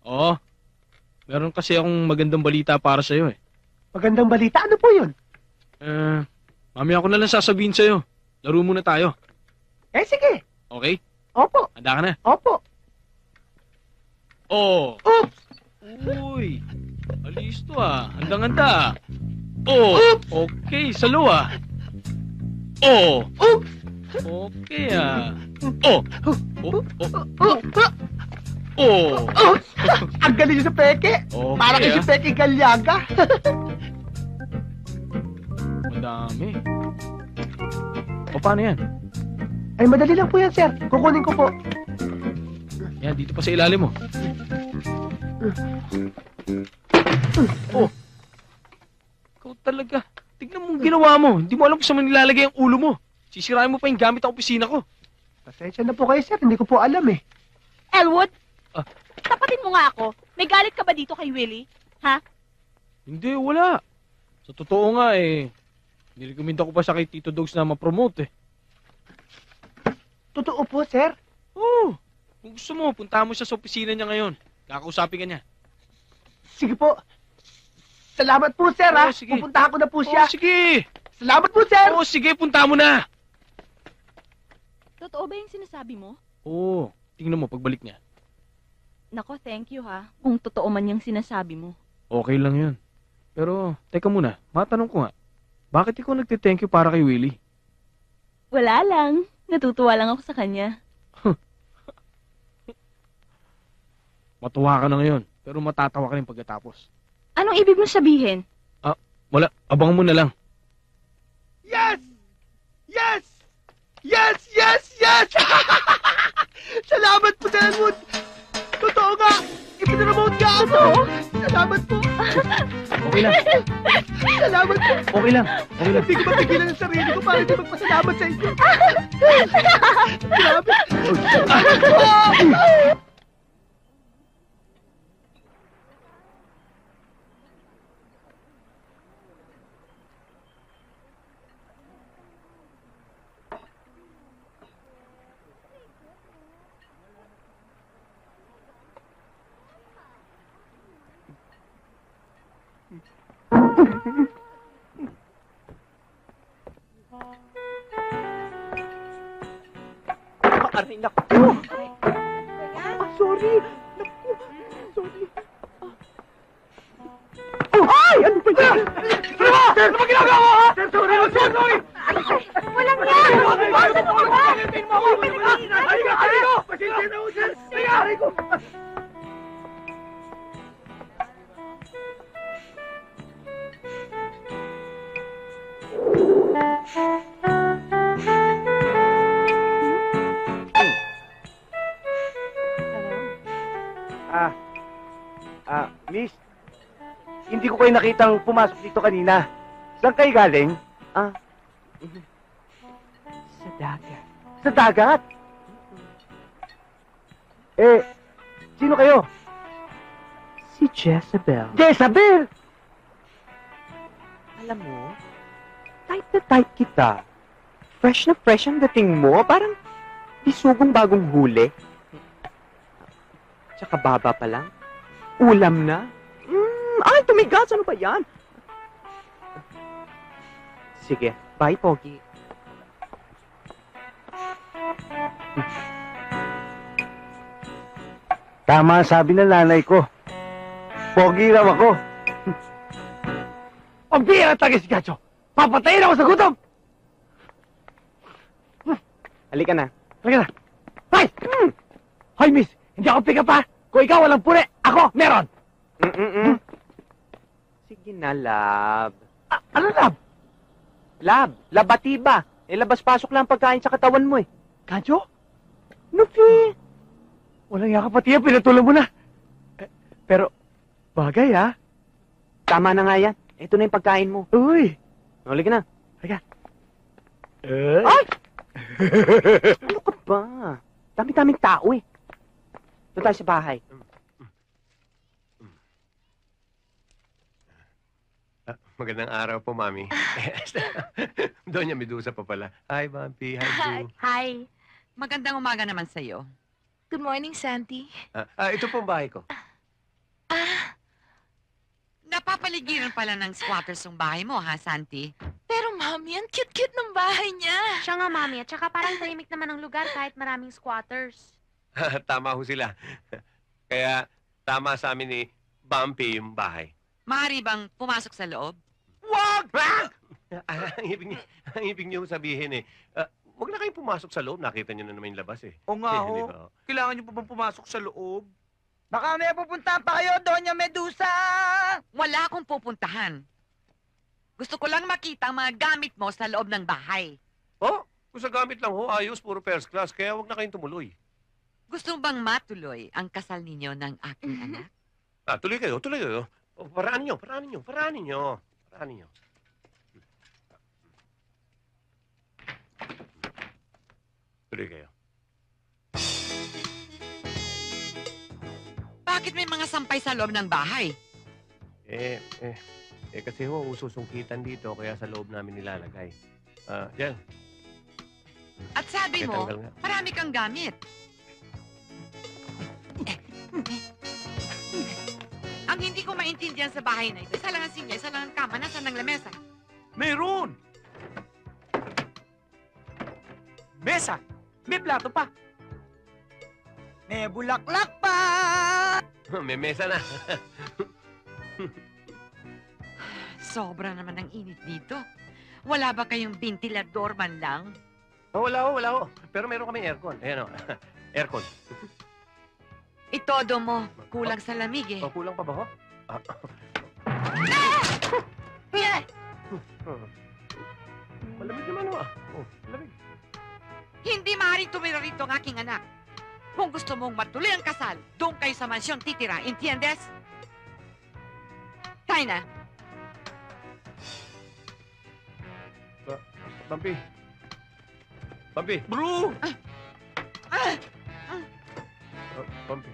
Oo. Meron kasi akong magandang balita para sa'yo eh. Magandang balita. Ano po yun? Mamaya ko na lang sasabihin sa'yo. Laro muna tayo. Sige. Okay? Opo. Handa ka na? Opo. Oh! Oops! Uy! Alis to ah. Handang-handa. Oh! Oops! Okay, salo ah. Oh! Oops! Okay ah. Oh! Oh! Oh! Oh! Oh! Ang galing sa peke. Okay, Para kayo si Peke Galyaga. Madami. O, paano yan? Ay, madali lang po yan, sir. Kukunin ko po. Yan, dito pa sa ilalim mo. Oh! Ikaw talaga. Tignan mo ang ginawa mo. Hindi mo alam kung saan nilalagay ang ulo mo. Sisirain mo pa yung gamit ng opisina ko. Pasensya na po kayo, sir. Hindi ko po alam eh. Elwood? Ah. Tapatin mo nga ako. May galit ka ba dito kay Willie? Ha? Hindi, wala. Sa totoo nga eh, nirekomenda ko pa siya kay Tito Dogs na ma-promote eh. Totoo po, sir. Oo. Kung gusto mo, punta mo siya sa opisina niya ngayon. Kakausapin ka niya. Sige po. Salamat po, sir, ha. Oo, sige. Pupuntahan ko na po siya. Oo, sige. Salamat po, sir. Oo, sige, punta mo na. Totoo ba yung sinasabi mo? Oo. Tingnan mo, pagbalik niya. Nako, thank you ha. Kung totoo man yung sinasabi mo. Okay lang yun. Pero, teka muna, matanong ko nga. Bakit ikaw nagte-thank you para kay Willie? Wala lang. Natutuwa lang ako sa kanya. Matuwa ka na ngayon, pero matatawa ka rin pagkatapos. Anong ibig mo sabihin? Wala, abangan mo na lang. Yes! Yes! Yes! Yes! Yes! Salamat po, Elwood. Totoo nga. Ipinaramote nga ako. Salamat po. Okay lang, Salamat po. okay lang, okay lang. Hindi ko mapigilan ang sarili ko para hindi magpasalamat sa inyo. Grabe. Aray, naku. Sorry. Naku. Sorry. Ay! Ano ba yan? Sir! Ano ba ginagawa mo, ha? Sir, sorry! Sir, sorry! Walang yan! Pasensya na ho, sir! Aray ko! Miss, hindi ko kayo nakitang pumasok dito kanina. Saan kayo galing? Sa dagat. Sa dagat? Sino kayo? Si Jezebel. Jezabel! Alam mo, type na type kita. Fresh na fresh ang dating mo. Parang bisugong bagong huli. Tsaka baba pa lang. Ulam na. Ay, tumigas. Ano ba yan? Sige. Bye, Pogi. Tama ang sabi ng nanay ko. Pogi raw ako. Pambira tayo si Gacho! Papatayin ako sa gutom! Halika na. Halika na. Hay! Hoy, miss! Hindi ako pick up, ha? Kung ikaw walang pure, ako meron! Sige na, lab. Ano, lab? Lab. Labatiba. Labas-pasok lang pagkain sa katawan mo eh. Gacho? Nuki. Walang yakap pati yan, pinatulan mo na. Pero, bagay, ha? Tama na nga yan. Ito na yung pagkain mo. Uy! Halika na. Halika. Ay! Ano ka ba? Dami-daming tao eh. Doon tayo sa bahay. Magandang araw po, Mami. Doña Medusa pa pala. Hi, Bumpy. Hi, Ju. Hi. Magandang umaga naman sa'yo. Good morning, Santi. Ito po ang bahay ko. Kapaligiran pala ng squatters yung bahay mo, ha, Santi? Pero Mami, ang cute-cute ng bahay niya. Siya nga, Mami. At saka parang tahimik naman ang lugar kahit maraming squatters. Tama ho sila. Kaya tama sa amin ni Bumpy yung bahay. Maaari bang pumasok sa loob? Wag! Ang ibig niyo sabihin wag na kayong pumasok sa loob. Nakita niyo na naman yung labas eh. O nga Di ho. ba? Kailangan niyo pa bang pumasok sa loob? Baka may pupuntahan pa kayo, Doña Medusa! Wala akong pupuntahan. Gusto ko lang makita ang mga gamit mo sa loob ng bahay. Oh, kung sa gamit lang ho, ayos, puro first class. Kaya wag na kayong tumuloy. Gusto bang matuloy ang kasal ninyo ng aking anak? Tuloy kayo, tuloy kayo. Oh, paraan niyo. Tuloy kayo. Bakit may mga sampay sa loob ng bahay? Kasi ho, ususungkitan dito, kaya sa loob namin nilalagay. Yan. At sabi mo, Tanggal nga. marami kang gamit. Ang hindi ko maintindihan sa bahay na ito, isa lang ang silya, isa lang ang kama, nasaan ang lamesa? Meron! Mesa! May plato pa! May bulaklak pa! May mesa na. Sobra naman ang init dito. Wala ba kayong ventilador man lang? Wala ho. Pero meron kami aircon. Ayan o. Aircon. Itodo mo, kulang sa lamig eh. Kulang pa ba ho? Malamig naman ho. Malamig. Hindi maaaring tumira rito ang aking anak. Kung gusto mong matuloy ang kasal, doon kayo sa mansyon titira. Entiendes? Tayo na. Bumpy. Bro! Bumpy.